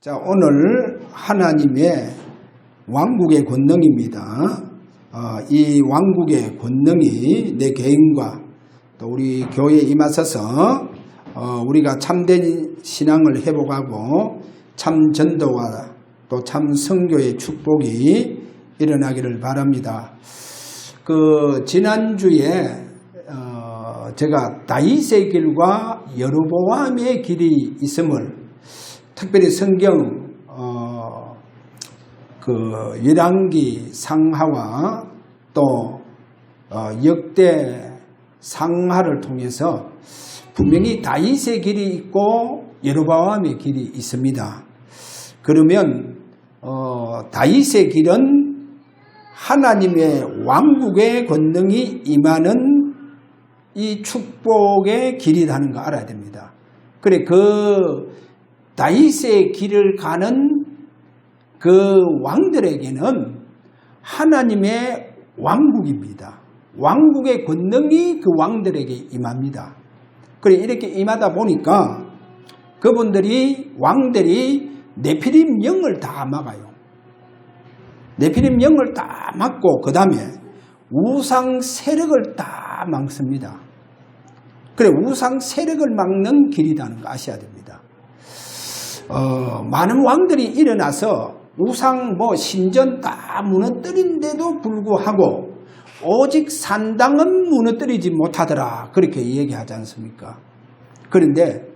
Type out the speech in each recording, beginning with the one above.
자, 오늘 하나님의 왕국의 권능입니다. 이 왕국의 권능이 내 개인과 또 우리 교회에 임하셔서 우리가 참된 신앙을 회복하고 참 전도와 또 참 선교의 축복이 일어나기를 바랍니다. 지난주에 제가 다윗의 길과 여로보암의 길이 있음을 특별히 성경 열왕기 상하와 또 역대 상하를 통해서 분명히 다윗의 길이 있고 여로보암의 길이 있습니다. 그러면 다윗의 길은 하나님의 왕국의 권능이 임하는 이 축복의 길이라는 거 알아야 됩니다. 그래 다윗의 길을 가는 그 왕들에게는 하나님의 왕국입니다. 왕국의 권능이 그 왕들에게 임합니다. 그래 이렇게 임하다 보니까 왕들이 네피림 영을 다 막아요. 네피림 영을 다 막고 그 다음에 우상 세력을 다 막습니다. 그래 우상 세력을 막는 길이라는 거 아셔야 됩니다. 많은 왕들이 일어나서 우상 신전 다 무너뜨린데도 불구하고 오직 산당은 무너뜨리지 못하더라 그렇게 얘기하지 않습니까? 그런데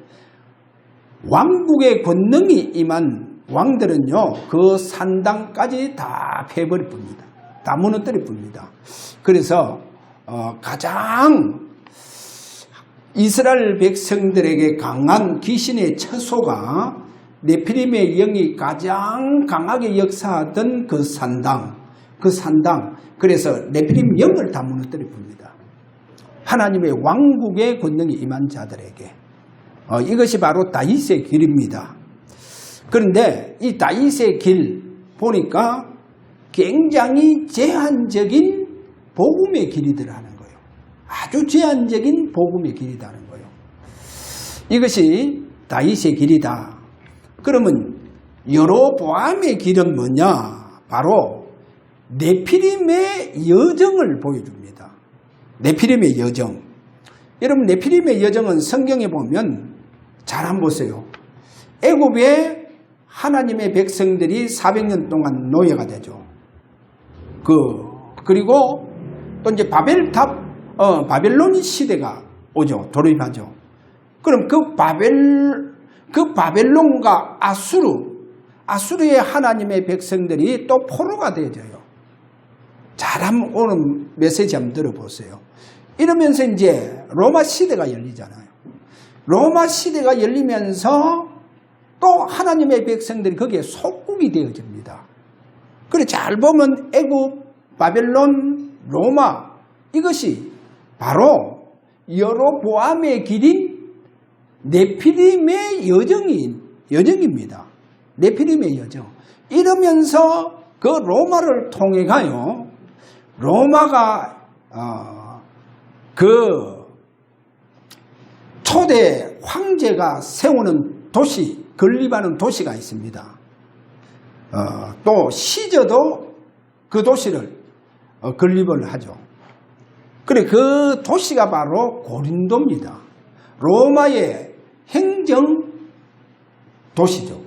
왕국의 권능이 임한 왕들은요 그 산당까지 다 패버릴 뿐입니다. 다 무너뜨릴 뿐입니다. 그래서 가장 이스라엘 백성들에게 강한 귀신의 처소가 네피림의 영이 가장 강하게 역사하던 그 산당 그래서 네피림 영을 다 무너뜨릴 뿐입니다. 하나님의 왕국의 권능이 임한 자들에게 이것이 바로 다윗의 길입니다. 그런데 이 다윗의 길 보니까 굉장히 제한적인 복음의 길이더라는 거예요. 아주 제한적인 복음의 길이라는 거예요. 이것이 다윗의 길이다. 그러면 여로보암의 길은 뭐냐? 바로 네피림의 여정을 보여줍니다. 네피림의 여정. 여러분 네피림의 여정은 성경에 보면 잘 한번 보세요. 애굽에 하나님의 백성들이 400년 동안 노예가 되죠. 그리고 또 이제 바벨론 시대가 오죠. 도입하죠. 그럼 그 바벨론과 아수르의 하나님의 백성들이 또 포로가 되어져요. 잘 한번 오늘 메시지 한번 들어보세요. 이러면서 이제 로마 시대가 열리잖아요. 로마 시대가 열리면서 또 하나님의 백성들이 거기에 속국이 되어집니다. 그래 잘 보면 애굽, 바벨론, 로마 이것이 바로 여로보암의 길인 네피림의 여정입니다. 네피림의 여정. 이러면서 그 로마를 통해 가요. 로마가 초대 황제가 세우는 도시, 건립하는 도시가 있습니다. 또 시저도 그 도시를 건립을 하죠. 그래 그 도시가 바로 고린도입니다. 로마의 행정 도시죠.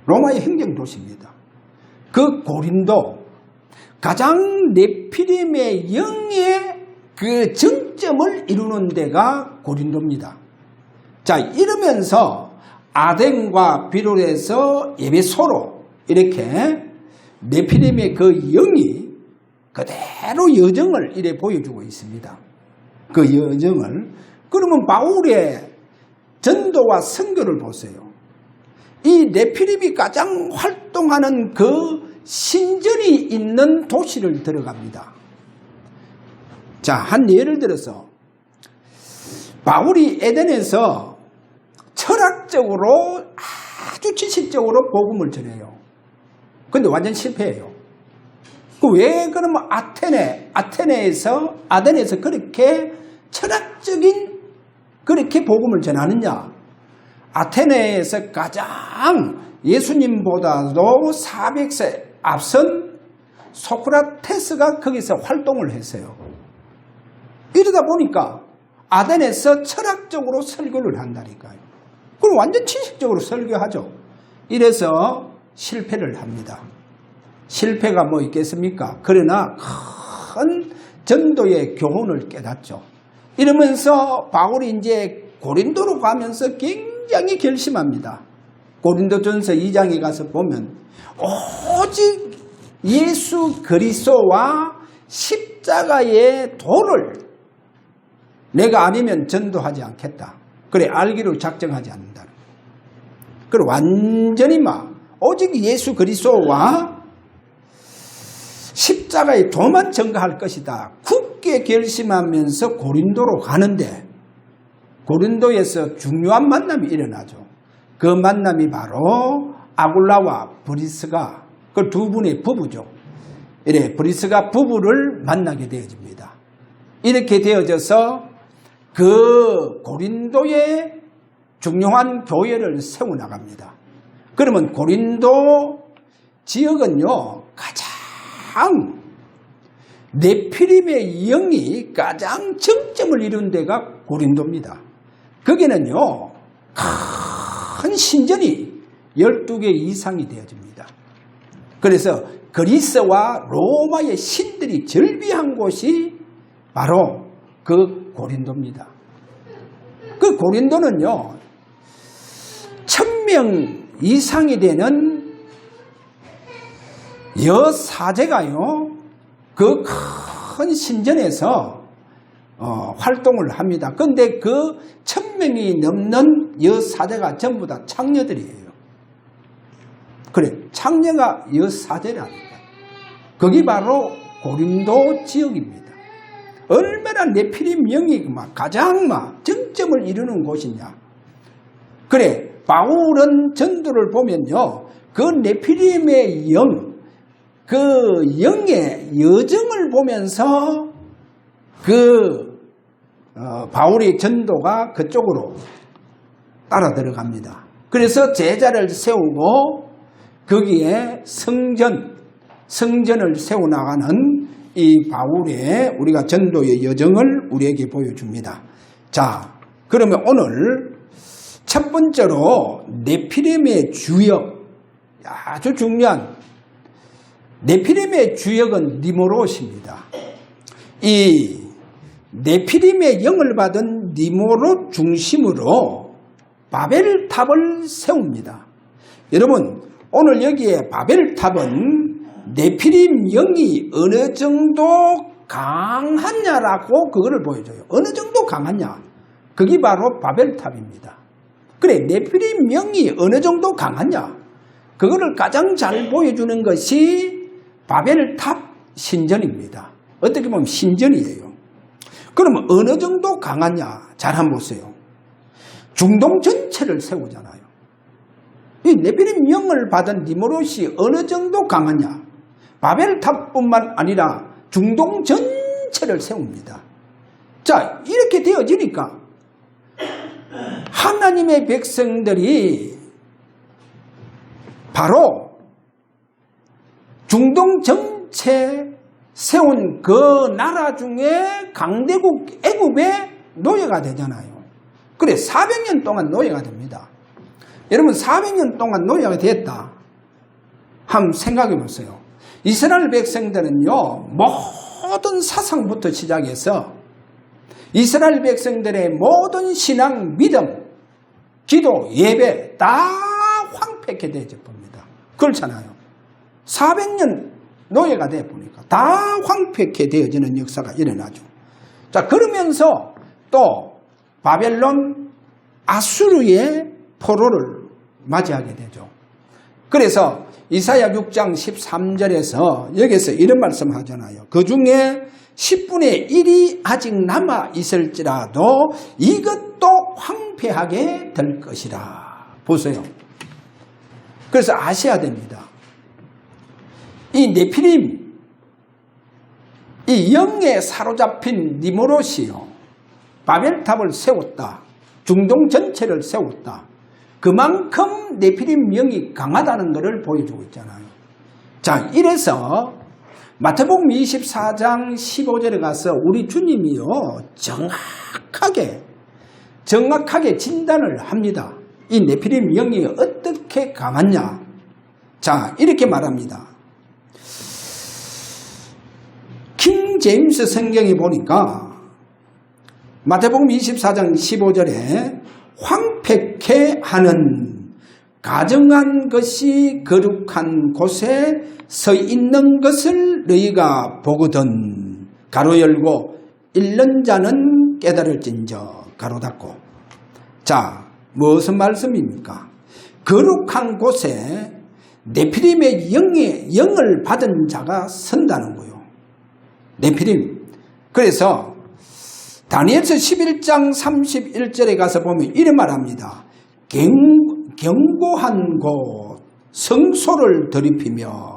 로마의 행정 도시입니다. 그 고린도 가장 네피림의 영의 그 정점을 이루는 데가 고린도입니다. 자, 이러면서 아덴과 비롤에서 에베소로 이렇게 네피림의 그 영이 그대로 여정을 이래 보여주고 있습니다. 그 여정을. 그러면 바울의 전도와 선교를 보세요. 이 네피림이 가장 활동하는 그 신전이 있는 도시를 들어갑니다. 자, 한 예를 들어서 바울이 에덴에서 철학적으로 아주 지식적으로 복음을 전해요. 근데 완전 실패해요. 왜 그러면 아테네에서 그렇게 철학적인 그렇게 복음을 전하느냐? 아테네에서 가장 예수님보다도 400세 앞선 소크라테스가 거기서 활동을 했어요. 이러다 보니까 아덴에서 철학적으로 설교를 한다니까요. 그럼 완전 지식적으로 설교하죠. 이래서 실패를 합니다. 실패가 뭐 있겠습니까? 그러나 큰 전도의 교훈을 깨닫죠. 이러면서 바울이 이제 고린도로 가면서 굉장히 결심합니다. 고린도전서 2장에 가서 보면 오직 예수 그리스도와 십자가의 도를 내가 아니면 전도하지 않겠다. 그래, 알기로 작정하지 않는다. 그래, 완전히 오직 예수 그리스도와 십자가의 도만 전가할 것이다. 굳게 결심하면서 고린도로 가는데 고린도에서 중요한 만남이 일어나죠. 그 만남이 바로 아굴라와 브리스가 그 두 분의 부부죠. 이래 브리스가 부부를 만나게 되어집니다. 이렇게 되어져서 그 고린도의 중요한 교회를 세워나갑니다. 그러면 고린도 지역은요, 가장 네피림의 영이 가장 정점을 이룬 데가 고린도입니다. 거기는요, 큰 신전이 12개 이상이 되어집니다. 그래서 그리스와 로마의 신들이 절비한 곳이 바로 그 고린도입니다. 그 고린도는요, 1000명 이상이 되는 여사제가요, 그 큰 신전에서 활동을 합니다. 그런데 그 1000명이 넘는 여사제가 전부 다 창녀들이에요. 그래, 창녀가 여사제라니까. 거기 바로 고린도 지역입니다. 얼마나 네피림 영이 가장 정점을 이루는 곳이냐. 그래, 바울은 전도를 보면요, 그 네피림의 영, 그 영의 여정을 보면서 바울의 전도가 그쪽으로 따라 들어갑니다. 그래서 제자를 세우고 거기에 성전을 세워나가는 이 바울의 우리가 전도의 여정을 우리에게 보여줍니다. 자, 그러면 오늘 첫 번째로 네피림의 주역, 아주 중요한 네피림의 주역은 니모롯입니다. 이 네피림의 영을 받은 니모롯 중심으로 바벨탑을 세웁니다. 여러분, 오늘 여기에 바벨탑은 네피림 영이 어느 정도 강하냐라고 그거를 보여줘요. 어느 정도 강하냐? 그게 바로 바벨탑입니다. 그래, 네피림 영이 어느 정도 강하냐? 그거를 가장 잘 보여주는 것이 바벨탑 신전입니다. 어떻게 보면 신전이에요. 그러면 어느 정도 강하냐? 잘 한번 보세요. 중동 전체를 세우잖아요. 이 네피림 영을 받은 니모롯이 어느 정도 강하냐? 바벨탑뿐만 아니라 중동 전체를 세웁니다. 자, 이렇게 되어지니까 하나님의 백성들이 바로 중동 전체 세운 그 나라 중에 강대국 애굽의 노예가 되잖아요. 그래, 400년 동안 노예가 됩니다. 여러분, 400년 동안 노예가 됐다. 한번 생각해 보세요. 이스라엘 백성들은요, 모든 사상부터 시작해서 이스라엘 백성들의 모든 신앙, 믿음, 기도, 예배 다 황폐케 되어져 봅니다. 그렇잖아요. 400년 노예가 되어 보니까 다 황폐케 되어지는 역사가 일어나죠. 자, 그러면서 또 바벨론, 아수르의 포로를 맞이하게 되죠. 그래서 이사야 6장 13절에서 여기서 이런 말씀 하잖아요. 그 중에 10분의 1이 아직 남아 있을지라도 이것도 황폐하게 될 것이라. 보세요. 그래서 아셔야 됩니다. 이 네피림, 이 영에 사로잡힌 니모롯이요, 바벨탑을 세웠다. 중동 전체를 세웠다. 그만큼 네피림 영이 강하다는 것을 보여주고 있잖아요. 자, 이래서 마태복음 24장 15절에 가서 우리 주님이요 정확하게 진단을 합니다. 이 네피림 영이 어떻게 강하냐. 자, 이렇게 말합니다. 킹 제임스 성경에 보니까 마태복음 24장 15절에 황폐케 하는 가정한 것이 거룩한 곳에 서 있는 것을 너희가 보거든. 가로 열고 읽는 자는 깨달을진저 가로 닫고. 자, 무슨 말씀입니까? 거룩한 곳에 네피림의 영을 받은 자가 선다는 거예요. 네피림. 그래서 다니엘서 11장 31절에 가서 보면 이런 말합니다. 견고한 곳 성소를 더럽히며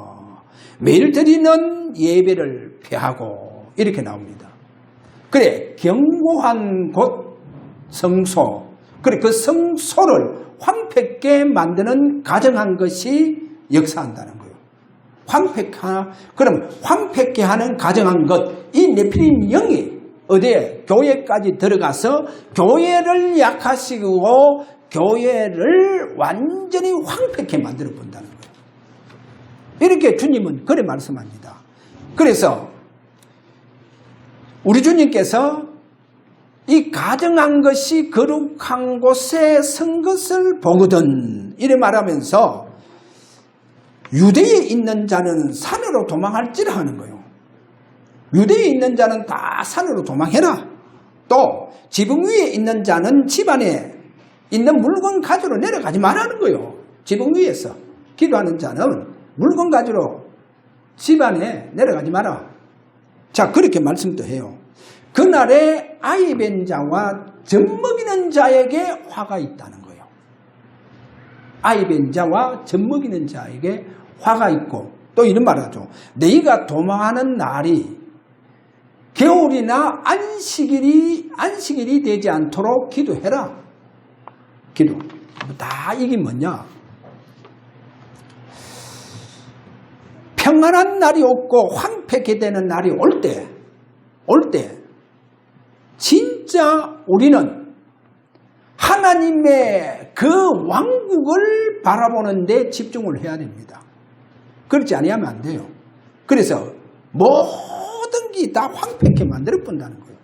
매일 드리는 예배를 폐하고 이렇게 나옵니다. 그래, 견고한 곳 성소. 그래, 그 성소를 황폐케 만드는 가정한 것이 역사한다는 거예요. 그럼 황폐케 하는 가정한 것, 이 네피림 영이 어디에? 교회까지 들어가서 교회를 약화시키고 교회를 완전히 황폐케 만들어 본다는 거예요. 이렇게 주님은 그래 말씀합니다. 그래서 우리 주님께서 이 가정한 것이 거룩한 곳에 선 것을 보거든 이래 말하면서 유대에 있는 자는 산으로 도망할지라 하는 거예요. 유대에 있는 자는 다 산으로 도망해라. 또 지붕 위에 있는 자는 집안에 있는 물건 가지러 내려가지 말라는 거예요. 지붕 위에서 기도하는 자는 물건 가지러 집안에 내려가지 마라. 자, 그렇게 말씀도 해요. 그날에 아이 뵌 자와 젖먹이는 자에게 화가 있다는 거예요. 아이 뵌 자와 젖먹이는 자에게 화가 있고 또 이런 말을 하죠. 너희가 도망하는 날이 겨울이나 안식일이 되지 않도록 기도해라. 기도. 다 이게 뭐냐? 평안한 날이 없고 황폐케 되는 날이 올 때 진짜 우리는 하나님의 그 왕국을 바라보는 데 집중을 해야 됩니다. 그렇지 아니하면 안 돼요. 그래서 모든 게 다 황폐케 만들어 본다는 거예요.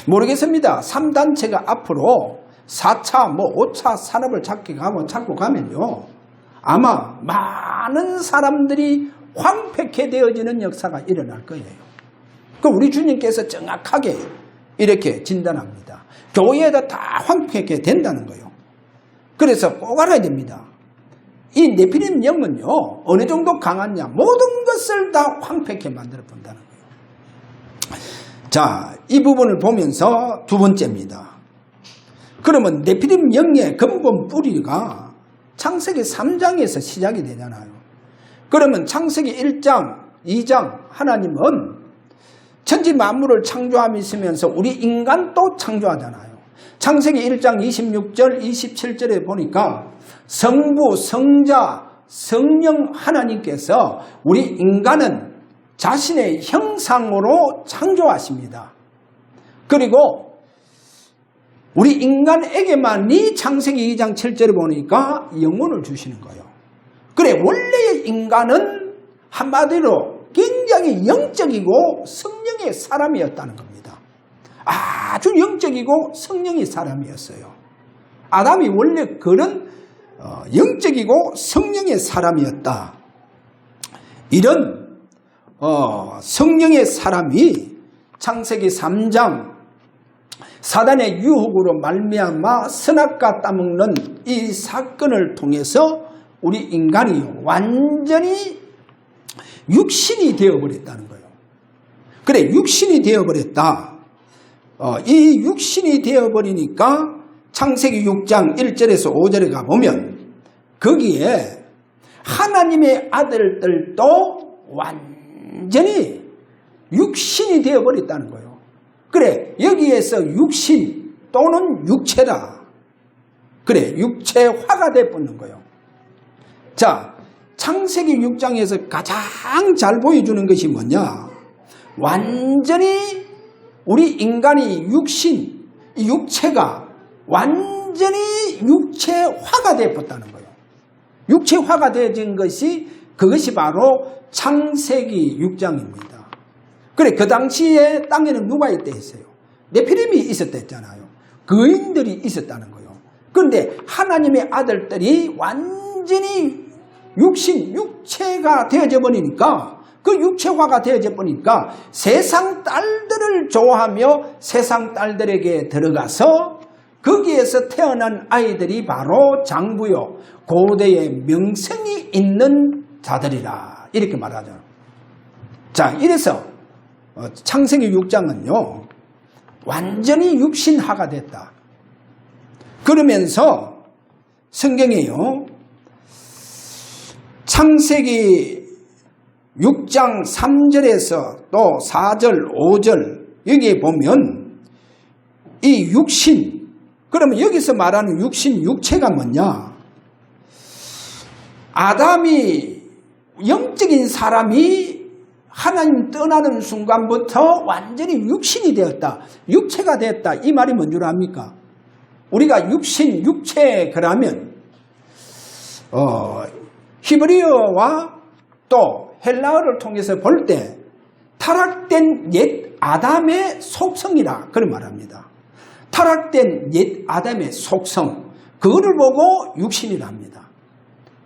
모르겠습니다. 3단체가 앞으로 4차, 5차 산업을 찾고 가면요. 아마 많은 사람들이 황폐케 되어지는 역사가 일어날 거예요. 그 우리 주님께서 정확하게 이렇게 진단합니다. 교회에다 다 황폐케 된다는 거예요. 그래서 꼭 알아야 됩니다. 이 네피림 영은요, 어느 정도 강하냐, 모든 것을 다 황폐케 만들어 본다는 거예요. 자, 이 부분을 보면서 두 번째입니다. 그러면 네피림 영의 근본 뿌리가 창세기 3장에서 시작이 되잖아요. 그러면 창세기 1장, 2장 하나님은 천지 만물을 창조하시면서 우리 인간도 창조하잖아요. 창세기 1장 26절, 27절에 보니까 성부, 성자, 성령 하나님께서 우리 인간은 자신의 형상으로 창조하십니다. 그리고 우리 인간에게만 이 창세기 2장 7절에 보니까 영혼을 주시는 거예요. 그래, 원래의 인간은 한마디로 굉장히 영적이고 성령의 사람이었다는 겁니다. 아주 영적이고 성령의 사람이었어요. 아담이 원래 그런 영적이고 성령의 사람이었다. 이런 성령의 사람이 창세기 3장 사단의 유혹으로 말미암아 선악과 따먹는 이 사건을 통해서 우리 인간이 완전히 육신이 되어버렸다는 거예요. 그래, 육신이 되어버렸다. 이 육신이 되어버리니까 창세기 6장 1절에서 5절에 가보면 거기에 하나님의 아들들도 완전히 육신이 되어버렸다는 거예요. 그래, 여기에서 육신 또는 육체라. 그래, 육체화가 되어버리는 거예요. 자, 창세기 6장에서 가장 잘 보여주는 것이 뭐냐? 완전히 우리 인간이 육체가 완전히 육체화가 되어버렸다는 거예요. 육체화가 되어진 것이 그것이 바로 창세기 6장입니다. 그래, 그 당시에 땅에는 누가 있다 했어요? 네피림이 있었다 했잖아요. 거인들이 있었다는 거예요. 그런데 하나님의 아들들이 완전히 육체가 되어져 버리니까, 그 육체화가 되어져 버리니까 세상 딸들을 좋아하며 세상 딸들에게 들어가서 거기에서 태어난 아이들이 바로 장부요 고대의 명성이 있는 자들이라 이렇게 말하죠. 자, 이래서 창세기 6장은요 완전히 육신화가 됐다. 그러면서 성경에요 창세기 6장 3절에서 또 4절 5절 여기에 보면 이 육신, 그러면 여기서 말하는 육신, 육체가 뭐냐? 아담이, 영적인 사람이 하나님 떠나는 순간부터 완전히 육신이 되었다, 육체가 되었다, 이 말이 뭔 줄 압니까? 우리가 육신, 육체 그러면 히브리어와 또 헬라어를 통해서 볼 때 타락된 옛 아담의 속성이라 그런 말합니다. 타락된 옛 아담의 속성, 그거를 보고 육신이라 합니다.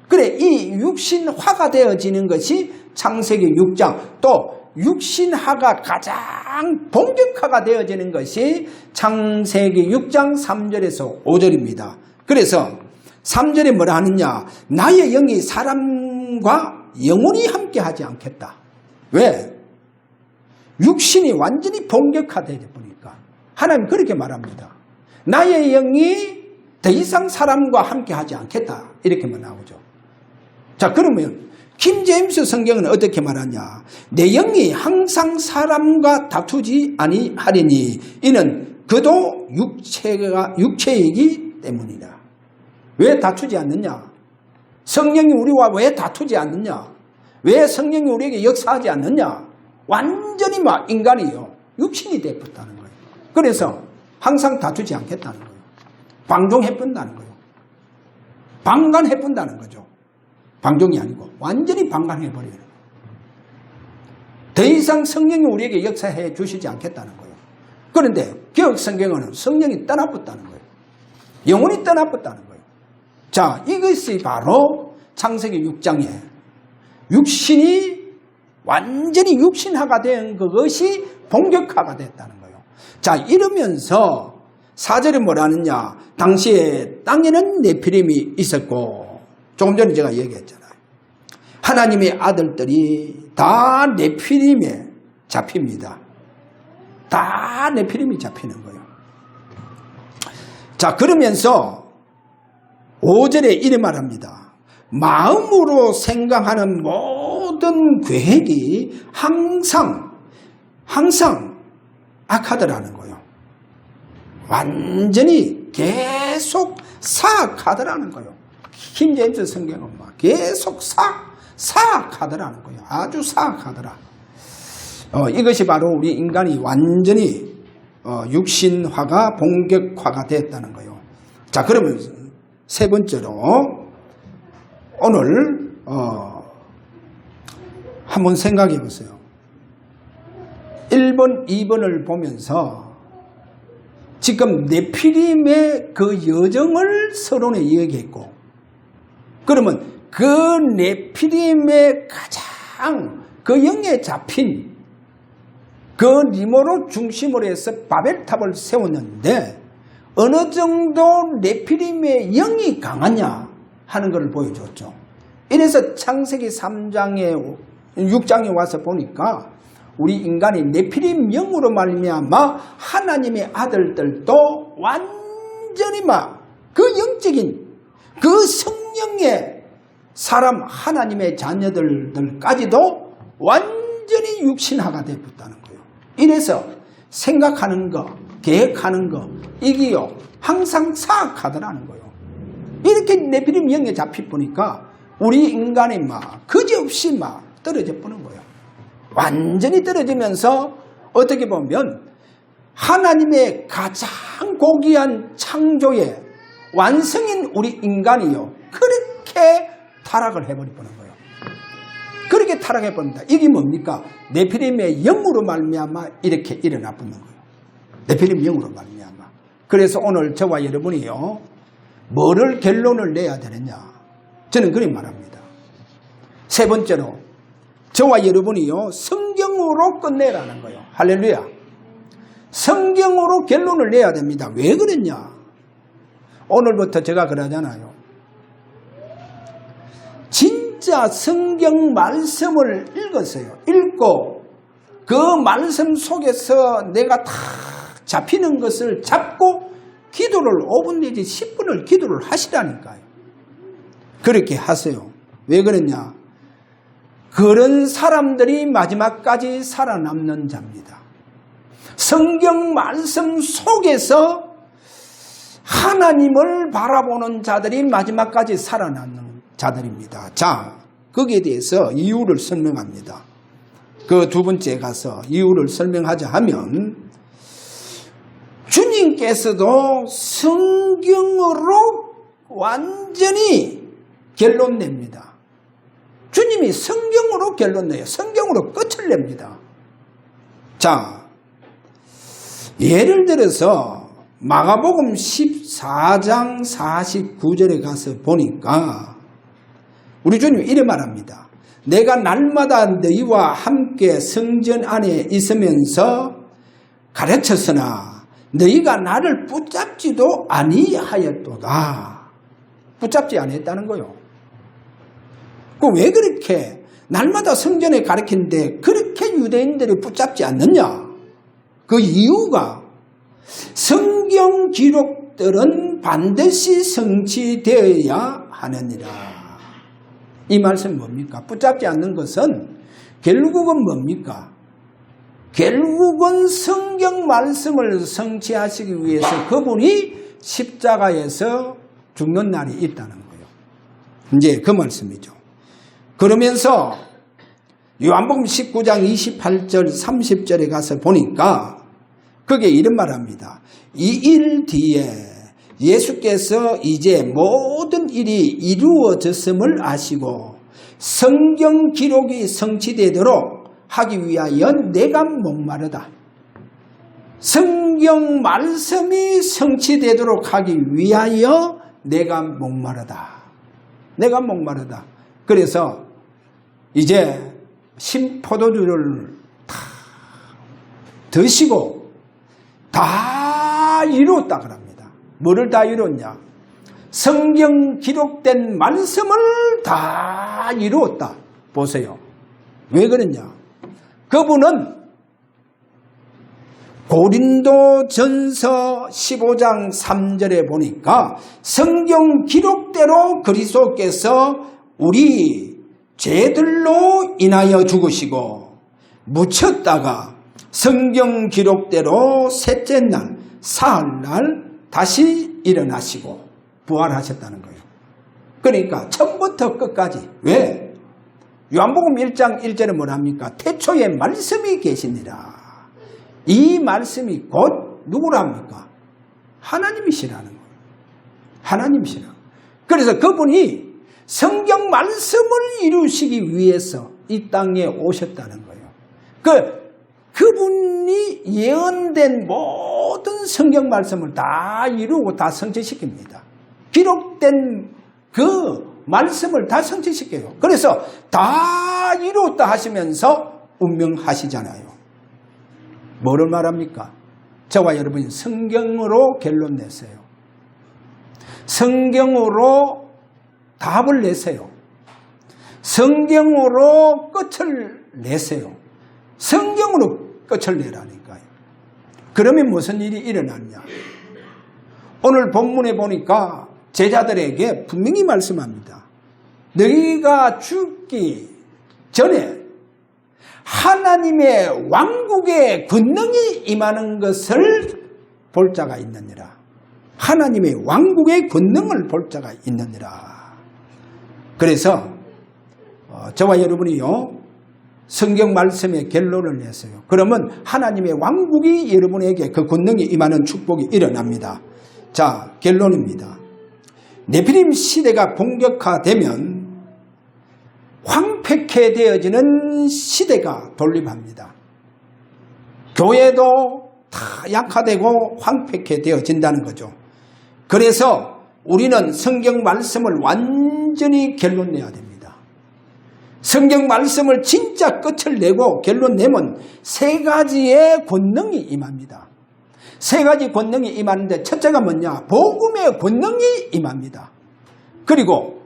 그래, 이 육신화가 되어지는 것이 창세기 6장, 또 육신화가 가장 본격화가 되어지는 것이 창세기 6장 3절에서 5절입니다. 그래서 3절에 뭐라 하느냐? 나의 영이 사람과 영원히 함께 하지 않겠다. 왜? 육신이 완전히 본격화되어 보니까 하나님 그렇게 말합니다. 나의 영이 더 이상 사람과 함께 하지 않겠다, 이렇게만 나오죠. 자, 그러면 킹제임스 성경은 어떻게 말하냐? 내 영이 항상 사람과 다투지 아니하리니 이는 그도 육체이기 때문이다. 왜 다투지 않느냐? 성령이 우리와 왜 다투지 않느냐? 왜 성령이 우리에게 역사하지 않느냐? 완전히 막 인간이요 육신이 되었다는 거예요. 그래서 항상 다투지 않겠다는 거예요. 방종해본다는 거예요. 방관해본다는 거죠. 방종이 아니고 완전히 방관해버리는 거예요. 더 이상 성령이 우리에게 역사해 주시지 않겠다는 거예요. 그런데 개혁 성경은 성령이 떠나버렸다는 거예요. 영혼이 떠나버렸다는 거예요. 자, 이것이 바로 창세기 6장에 육신이 완전히 육신화가 된 그것이 본격화가 됐다는 거예요. 자, 이러면서 4절에 뭐라느냐? 당시에 땅에는 네피림이 있었고, 조금 전에 제가 얘기했잖아요. 하나님의 아들들이 다 네피림에 잡힙니다. 다 네피림이 잡히는 거예요. 자, 그러면서 5절에 이래 말합니다. 마음으로 생각하는 모든 계획이 항상 악하더라는 거예요. 완전히 계속 사악하더라는 거예요. 킹제임스 성경은 막 계속 사악하더라는 거예요. 아주 사악하더라. 이것이 바로 우리 인간이 완전히 육신화가 본격화가 됐다는 거예요. 자, 그러면 세 번째로 오늘 한번 생각해 보세요. 1번, 2번을 보면서 지금 네피림의 그 여정을 서론에 이야기했고, 그러면 그 네피림의 가장 그 영에 잡힌 그 니모로 중심으로 해서 바벨탑을 세웠는데 어느 정도 네피림의 영이 강하냐 하는 것을 보여줬죠. 이래서 창세기 3장에 6장에 와서 보니까 우리 인간이 네피림 영으로 말미암아 하나님의 아들들도 완전히 막 그 영적인 그 성령의 사람 하나님의 자녀들까지도 완전히 육신화가 되었다는 거예요. 이래서 생각하는 거, 계획하는 거, 이게요 항상 사악하더라는 거예요. 이렇게 네피림 영에 잡히 보니까 우리 인간이 막 그지없이 막 떨어져 보는 거예요. 완전히 떨어지면서 어떻게 보면 하나님의 가장 고귀한 창조의 완성인 우리 인간이요, 그렇게 타락을 해버리는 거예요. 그렇게 타락해버립니다. 이게 뭡니까? 네피림의 영으로 말미암아 이렇게 일어나 버는 거예요. 네피림 영으로 말미암아. 그래서 오늘 저와 여러분이요, 뭐를 결론을 내야 되느냐? 저는 그렇게 말합니다. 세 번째로 저와 여러분이요, 성경으로 끝내라는 거예요. 할렐루야. 성경으로 결론을 내야 됩니다. 왜 그랬냐? 오늘부터 제가 그러잖아요. 진짜 성경 말씀을 읽었어요. 읽고 그 말씀 속에서 내가 다 잡히는 것을 잡고 기도를 5분 내지 10분을 기도를 하시라니까요. 그렇게 하세요. 왜 그러냐? 그런 사람들이 마지막까지 살아남는 자입니다. 성경 말씀 속에서 하나님을 바라보는 자들이 마지막까지 살아남는 자들입니다. 자, 거기에 대해서 이유를 설명합니다. 그 두 번째 가서 이유를 설명하자 하면, 주님께서도 성경으로 완전히 결론 냅니다. 주님이 성경으로 결론 내요. 성경으로 끝을 냅니다. 자, 예를 들어서 마가복음 14장 49절에 가서 보니까 우리 주님이 이래 말합니다. 내가 날마다 너희와 함께 성전 안에 있으면서 가르쳤으나 너희가 나를 붙잡지도 아니하였도다. 붙잡지 아니했다는 거요. 왜 그렇게 날마다 성전에 가르치는데 그렇게 유대인들이 붙잡지 않느냐? 그 이유가 성경 기록들은 반드시 성취되어야 하느니라. 이 말씀이 뭡니까? 붙잡지 않는 것은 결국은 뭡니까? 결국은 성경 말씀을 성취하시기 위해서 그분이 십자가에서 죽는 날이 있다는 거예요. 이제 그 말씀이죠. 그러면서 요한복음 19장 28절 30절에 가서 보니까 거기에 이런 말합니다. 이 일 뒤에 예수께서 이제 모든 일이 이루어졌음을 아시고 성경 기록이 성취되도록 하기 위하여 내가 목마르다. 성경 말씀이 성취되도록 하기 위하여 내가 목마르다. 내가 목마르다. 그래서 이제 신포도주를 다 드시고 다 이루었다 그럽니다. 뭐를 다 이뤘냐? 성경 기록된 말씀을 다 이루었다. 보세요. 왜 그랬냐? 그분은 고린도전서 15장 3절에 보니까 성경 기록대로 그리스도께서 우리 죄들로 인하여 죽으시고 묻혔다가 성경 기록대로 셋째 날 사흘날 다시 일어나시고 부활하셨다는 거예요. 그러니까 처음부터 끝까지. 왜? 요한복음 1장 1절에 뭐랍니까? 태초에 말씀이 계시니라. 이 말씀이 곧 누구랍니까? 하나님이시라는 거예요. 하나님이시라. 그래서 그분이 성경 말씀을 이루시기 위해서 이 땅에 오셨다는 거예요. 그분이 예언된 모든 성경 말씀을 다 이루고 다 성취시킵니다. 기록된 그 말씀을 다 성취시켜요. 그래서 다 이루었다 하시면서 운명하시잖아요. 뭐를 말합니까? 저와 여러분이 성경으로 결론 내세요. 성경으로 답을 내세요. 성경으로 끝을 내세요. 성경으로 끝을 내라니까요. 그러면 무슨 일이 일어났냐? 오늘 본문에 보니까 제자들에게 분명히 말씀합니다. 너희가 죽기 전에 하나님의 왕국의 권능이 임하는 것을 볼 자가 있느니라. 하나님의 왕국의 권능을 볼 자가 있느니라. 그래서 저와 여러분이요, 성경 말씀의 결론을 냈어요. 그러면 하나님의 왕국이 여러분에게 그 권능이 임하는 축복이 일어납니다. 자, 결론입니다. 네피림 시대가 본격화되면 황폐케 되어지는 시대가 돌입합니다. 교회도 다 약화되고 황폐케 되어진다는 거죠. 그래서 우리는 성경 말씀을 완전히 결론 내야 됩니다. 성경 말씀을 진짜 끝을 내고 결론 내면 세 가지의 권능이 임합니다. 세 가지 권능이 임하는데 첫째가 뭐냐? 복음의 권능이 임합니다. 그리고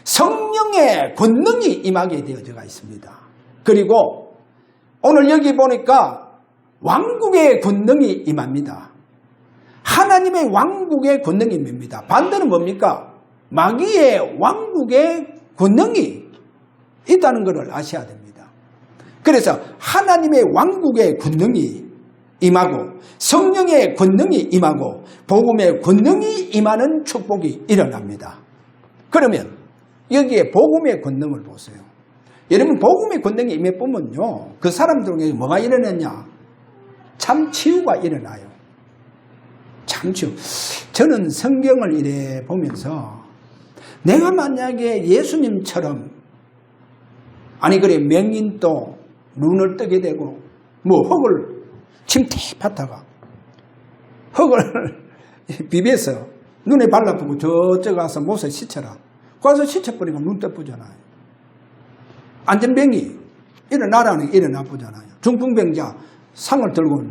성령의 권능이 임하게 되어져 있습니다. 그리고 오늘 여기 보니까 왕국의 권능이 임합니다. 하나님의 왕국의 권능이 임합니다. 반대는 뭡니까? 마귀의 왕국의 권능이 있다는 것을 아셔야 됩니다. 그래서 하나님의 왕국의 권능이 임하고 성령의 권능이 임하고 복음의 권능이 임하는 축복이 일어납니다. 그러면 여기에 복음의 권능을 보세요. 여러분, 복음의 권능이 임해보면요, 그 사람들에게 뭐가 일어났냐? 참 치유가 일어나요. 참 치유. 저는 성경을 이래 보면서 내가 만약에 예수님처럼, 아니 그래 맹인도 눈을 뜨게 되고 뭐 흙을 침대밭다가 흙을 비벼서 눈에 발라보고 저쪽 가서 못에 씻혀라. 가서 씻혀버리면 눈 떠보잖아요. 안전병이 일어나라는 게 일어나 보잖아요. 중풍병자 상을 들고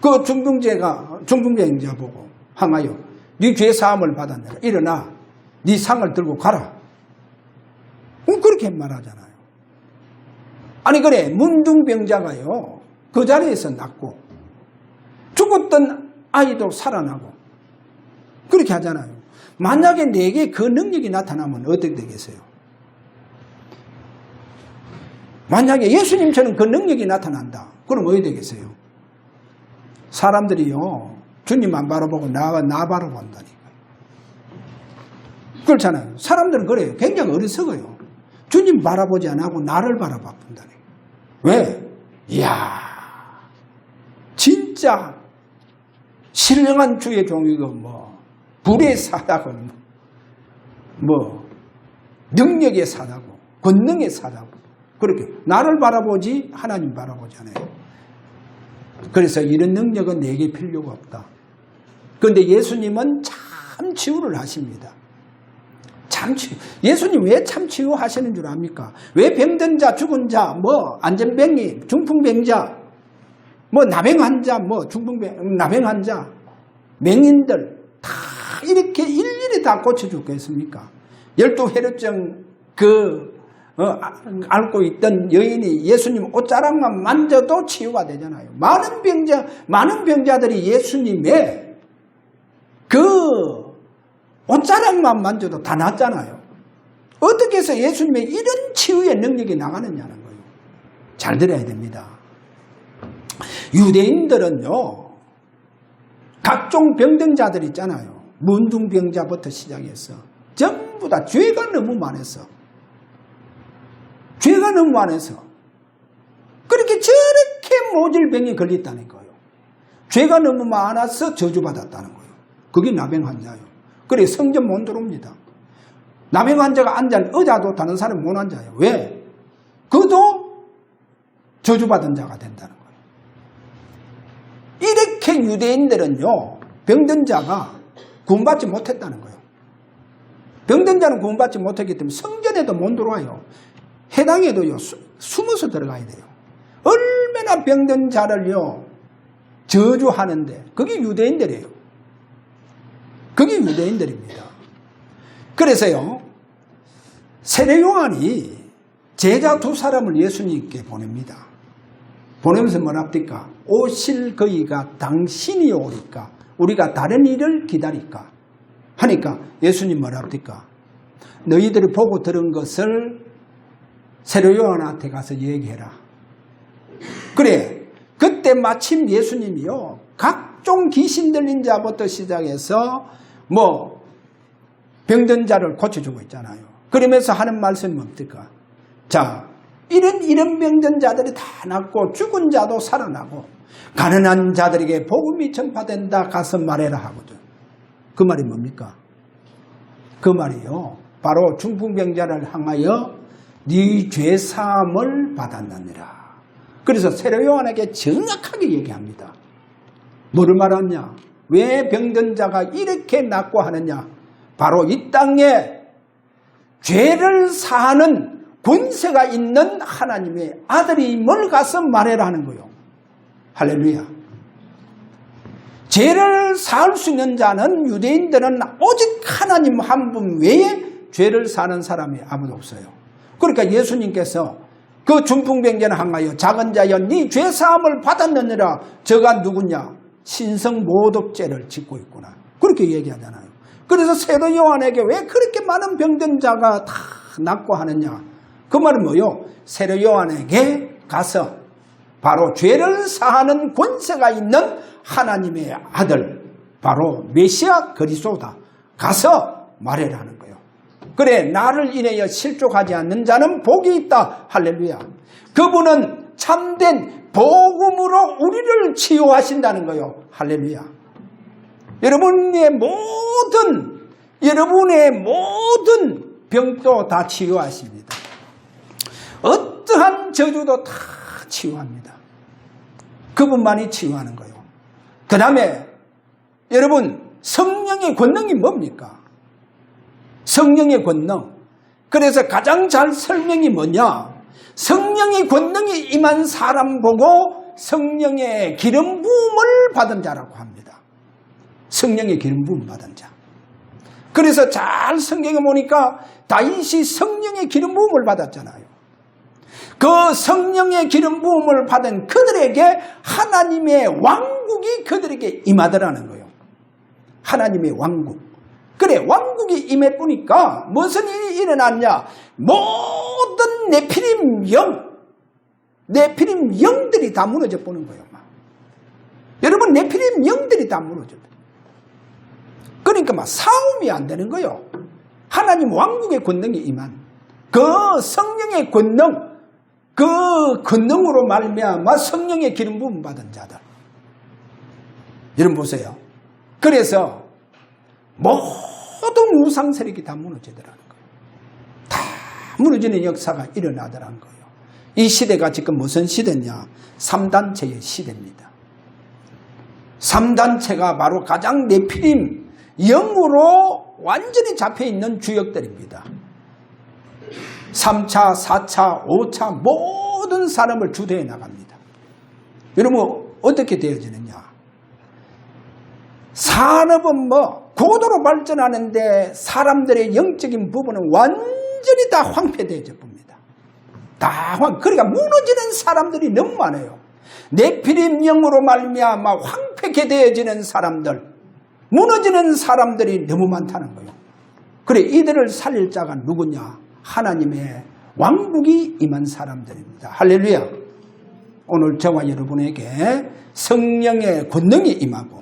그 중풍병자 보고 항하여 네 죄 사함을 받았느라 일어나 네 상을 들고 가라. 그렇게 말하잖아요. 아니 그래 문둥병자가요 그 자리에서 낫고 죽었던 아이도 살아나고 그렇게 하잖아요. 만약에 내게 그 능력이 나타나면 어떻게 되겠어요? 만약에 예수님처럼 그 능력이 나타난다. 그럼 어떻게 되겠어요? 사람들이요 주님만 바라보고 나 바라본다니까. 그렇잖아요. 사람들은 그래요. 굉장히 어리석어요. 주님 바라보지 않고 나를 바라본다니까. 왜? 이야, 진짜 신령한 주의 종이고 뭐 불의 사다고 뭐 능력의 사다고 권능의 사다고 그렇게 나를 바라보지 하나님 바라보잖아요. 그래서 이런 능력은 내게 필요가 없다. 그런데 예수님은 참 치유를 하십니다. 참 치유. 예수님 왜 참 치유 하시는 줄 압니까? 왜 병든 자, 죽은 자, 뭐 안전병이, 중풍병자, 뭐 나병 환자, 뭐 나병 환자, 맹인들 다 이렇게 일일이 다 고쳐주겠습니까? 12혈루증 앓고 있던 여인이 예수님 옷자락만 만져도 치유가 되잖아요. 많은 병자들이 예수님의 그 옷자락만 만져도 다 낫잖아요. 어떻게 해서 예수님의 이런 치유의 능력이 나가느냐는 거예요. 잘 들어야 됩니다. 유대인들은요, 각종 병든 자들 있잖아요. 문둥병자부터 시작해서 전부 다 죄가 너무 많아서 그렇게 저렇게 모질병이 걸렸다는 거예요. 죄가 너무 많아서 저주받았다는 거예요. 그게 나병 환자예요. 그래 성전 못 들어옵니다. 나병 환자가 앉은 의자도 다른 사람이 못 앉아요. 왜? 그도 저주받은 자가 된다는 거예요. 이렇게 유대인들은요, 병든 자가 구원받지 못했다는 거예요. 병든 자는 구원받지 못했기 때문에 성전에도 못 들어와요. 해당에도요, 숨어서 들어가야 돼요. 얼마나 병든 자를요, 저주하는데, 그게 유대인들이에요. 그게 유대인들입니다. 그래서요, 세례 요한이 제자 2사람을 예수님께 보냅니다. 보내면서 뭐라 합니까? 오실 그이가 당신이 오리까? 우리가 다른 일을 기다릴까? 하니까 예수님 뭐라 합니까? 너희들이 보고 들은 것을 세례 요한한테 가서 얘기해라. 그래, 그때 마침 예수님이요, 각종 귀신 들린 자부터 시작해서 뭐 병든 자를 고쳐주고 있잖아요. 그러면서 하는 말씀이 뭡니까? 자, 이런 병든 자들이 다 낫고 죽은 자도 살아나고 가난한 자들에게 복음이 전파된다, 가서 말해라 하거든. 그 말이 뭡니까? 그 말이요, 바로 중풍병자를 향하여 네 죄사함을 받았느니라. 그래서 세례 요한에게 정확하게 얘기합니다. 뭐를 말하냐? 왜 병든 자가 이렇게 낫고 하느냐? 바로 이 땅에 죄를 사하는 권세가 있는 하나님의 아들임을 가서 말해라 하는 거예요. 할렐루야. 죄를 사할 수 있는 자는, 유대인들은 오직 하나님 한 분 외에 죄를 사는 사람이 아무도 없어요. 그러니까 예수님께서 그 중풍병자를 향하여 작은 자여 네 죄사함을 받았느니라. 저가 누구냐? 신성모독죄를 짓고 있구나. 그렇게 얘기하잖아요. 그래서 세례 요한에게 왜 그렇게 많은 병든 자가 다 낫고 하느냐? 그 말은 뭐요? 세례 요한에게 가서 바로 죄를 사하는 권세가 있는 하나님의 아들, 바로 메시아 그리스도다, 가서 말해라는 거예요. 그래, 나를 인하여 실족하지 않는 자는 복이 있다. 할렐루야. 그분은 참된 복음으로 우리를 치유하신다는 거예요. 할렐루야. 여러분의 모든 병도 다 치유하십니다. 어떠한 저주도 다 치유합니다. 그분만이 치유하는 거예요. 그 다음에 여러분, 성령의 권능이 뭡니까? 성령의 권능. 그래서 가장 잘 설명이 뭐냐? 성령의 권능이 임한 사람 보고 성령의 기름 부음을 받은 자라고 합니다. 성령의 기름 부음 받은 자. 그래서 잘 성경에 보니까 다윗이 성령의 기름 부음을 받았잖아요. 그 성령의 기름 부음을 받은 그들에게 하나님의 왕국이 그들에게 임하더라는 거예요. 하나님의 왕국. 그래, 왕국이 임해보니까 무슨 일이 일어났냐? 모든 네피림 영들이 다 무너져 보는 거예요. 여러분, 네피림 영들이 다 무너져. 그러니까 막 싸움이 안 되는 거예요. 하나님 왕국의 권능이 임한 그 성령의 권능, 그 권능으로 말미암아 성령의 기름 부음 받은 자들. 여러분 보세요. 그래서 모든 우상 세력이 다 무너지더라는 거예요. 다 무너지는 역사가 일어나더라는 거예요. 이 시대가 지금 무슨 시대냐? 3단체의 시대입니다. 3단체가 바로 가장 네피림 영으로 완전히 잡혀있는 주역들입니다. 3차, 4차, 5차 모든 사람을 주도해 나갑니다. 여러분, 어떻게 되어지느냐? 산업은 고도로 발전하는데 사람들의 영적인 부분은 완전히 다 황폐되어져 봅니다. 그러니까 무너지는 사람들이 너무 많아요. 네피림 영으로 말미암아 황폐게 되어지는 사람들, 무너지는 사람들이 너무 많다는 거예요. 그래, 이들을 살릴 자가 누구냐? 하나님의 왕국이 임한 사람들입니다. 할렐루야. 오늘 저와 여러분에게 성령의 권능이 임하고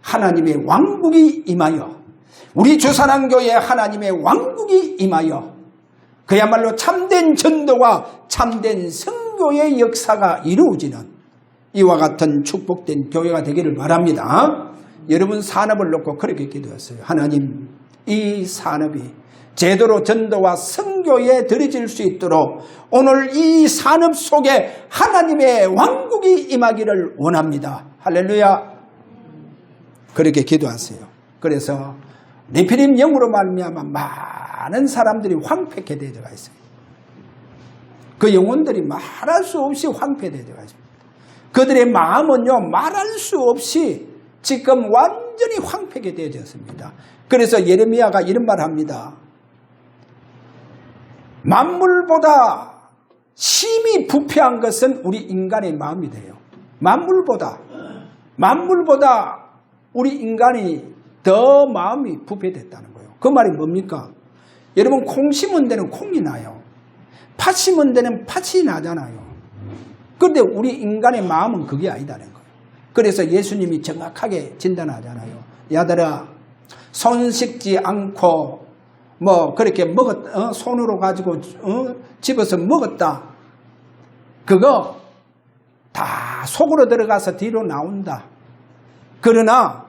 하나님의 왕국이 임하여, 우리 주산항교회 하나님의 왕국이 임하여 그야말로 참된 전도와 참된 선교의 역사가 이루어지는 이와 같은 축복된 교회가 되기를 바랍니다. 여러분, 산업을 놓고 그렇게 기도했어요. 하나님, 이 산업이 제대로 전도와 선교에 들여질 수 있도록 오늘 이 산업 속에 하나님의 왕국이 임하기를 원합니다. 할렐루야. 그렇게 기도하세요. 그래서 네피림 영으로 말미암아 많은 사람들이 황폐케 되어가 있어요. 그 영혼들이 말할 수 없이 황폐되어가 있습니다. 그들의 마음은요, 말할 수 없이 지금 완전히 황폐게 되어졌습니다. 그래서 예레미야가 이런 말을 합니다. 만물보다 심히 부패한 것은 우리 인간의 마음이 돼요. 만물보다 우리 인간이 더 마음이 부패됐다는 거예요. 그 말이 뭡니까? 여러분, 콩 심은 데는 콩이 나요. 팥 심은 데는 팥이 나잖아요. 그런데 우리 인간의 마음은 그게 아니다는 거예요. 그래서 예수님이 정확하게 진단하잖아요. 야들아, 손 씻지 않고 그렇게 손으로 가지고 집어서 먹었다. 그거 다 속으로 들어가서 뒤로 나온다. 그러나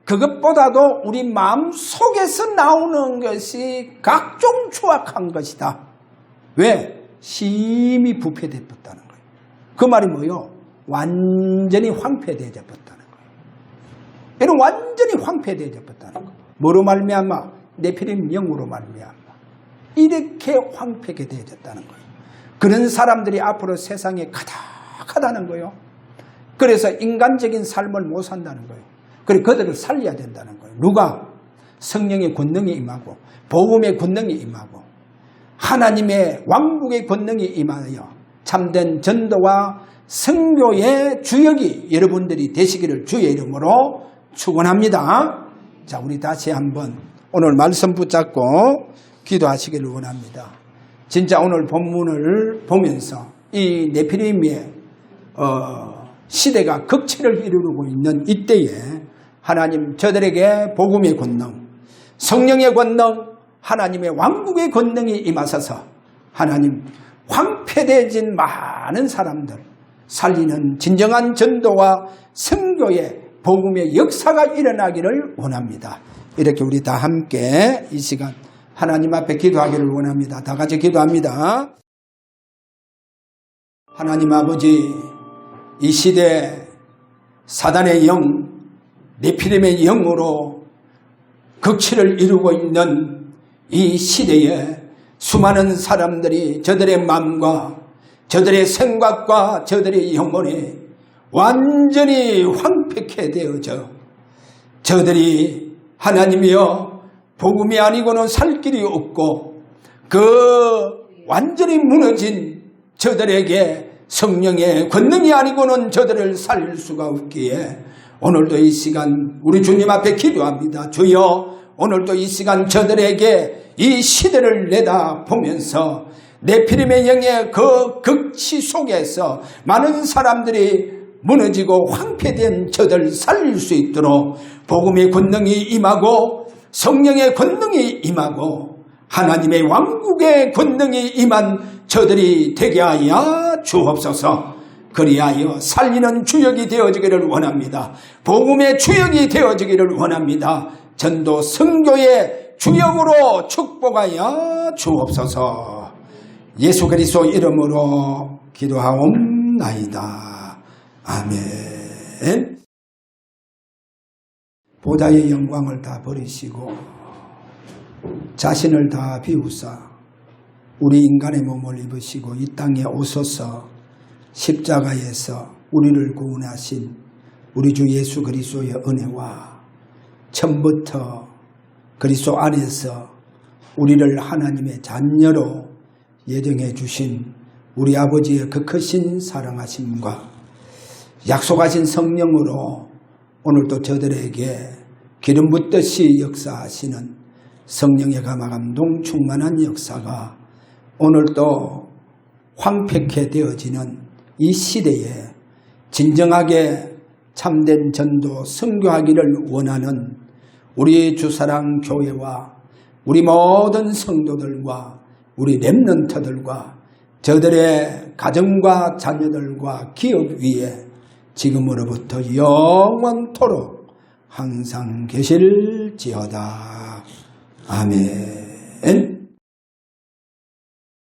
그것보다도 우리 마음 속에서 나오는 것이 각종 추악한 것이다. 왜? 심히 부패되었다는 거예요. 그 말이 뭐요? 완전히 황폐되어졌다는 거예요. 이런 완전히 황폐되어졌다는 거예요. 뭐로 말미암아? 네피림 영으로 말미암아. 이렇게 황폐하게 되어졌다는 거예요. 그런 사람들이 앞으로 세상에 가득하다는 거예요. 그래서 인간적인 삶을 못 산다는 거예요. 그리고 그들을 살려야 된다는 거예요. 누가? 성령의 권능이 임하고 복음의 권능이 임하고 하나님의 왕국의 권능이 임하여 참된 전도와 선교의 주역이 여러분들이 되시기를 주의 이름으로 축원합니다. 자, 우리 다시 한번 오늘 말씀 붙잡고 기도하시기를 원합니다. 진짜 오늘 본문을 보면서 이 네피림의 시대가 극치를 이루고 있는 이때에 하나님 저들에게 복음의 권능, 성령의 권능, 하나님의 왕국의 권능이 임하셔서 하나님 황폐되어진 많은 사람들 살리는 진정한 전도와 선교의 복음의 역사가 일어나기를 원합니다. 이렇게 우리 다 함께 이 시간 하나님 앞에 기도하기를 원합니다. 다 같이 기도합니다. 하나님 아버지, 이 시대 사단의 영, 네피림의 영으로 극치를 이루고 있는 이 시대에 수많은 사람들이 저들의 마음과 저들의 생각과 저들의 영혼이 완전히 황폐케 되어져 저들이 하나님이여 복음이 아니고는 살 길이 없고 그 완전히 무너진 저들에게 성령의 권능이 아니고는 저들을 살릴 수가 없기에 오늘도 이 시간 우리 주님 앞에 기도합니다. 주여, 오늘도 이 시간 저들에게 이 시대를 내다보면서 네피림의 영의 그 극치 속에서 많은 사람들이 무너지고 황폐된 저들 살릴 수 있도록 복음의 권능이 임하고 성령의 권능이 임하고 하나님의 왕국의 권능이 임한 저들이 되게 하여 주옵소서. 그리하여 살리는 주역이 되어지기를 원합니다. 복음의 주역이 되어지기를 원합니다. 전도 선교의 주역으로 축복하여 주옵소서. 예수 그리스도 이름으로 기도하옵나이다. 아멘. 보좌의 영광을 다 버리시고 자신을 다 비우사 우리 인간의 몸을 입으시고 이 땅에 오셔서 십자가에서 우리를 구원하신 우리 주 예수 그리스도의 은혜와 처음부터 그리스도 안에서 우리를 하나님의 자녀로 예정해 주신 우리 아버지의 그 크신 사랑하심과 약속하신 성령으로 오늘도 저들에게 기름 붓듯이 역사하시는 성령의 감화감동 충만한 역사가 오늘도 황폐케 되어지는 이 시대에 진정하게 참된 전도 선교하기를 원하는 우리 주사랑 교회와 우리 모든 성도들과 우리 렘넌트들과 저들의 가정과 자녀들과 기업 위에 지금으로부터 영원토록 항상 계실지어다. 아멘.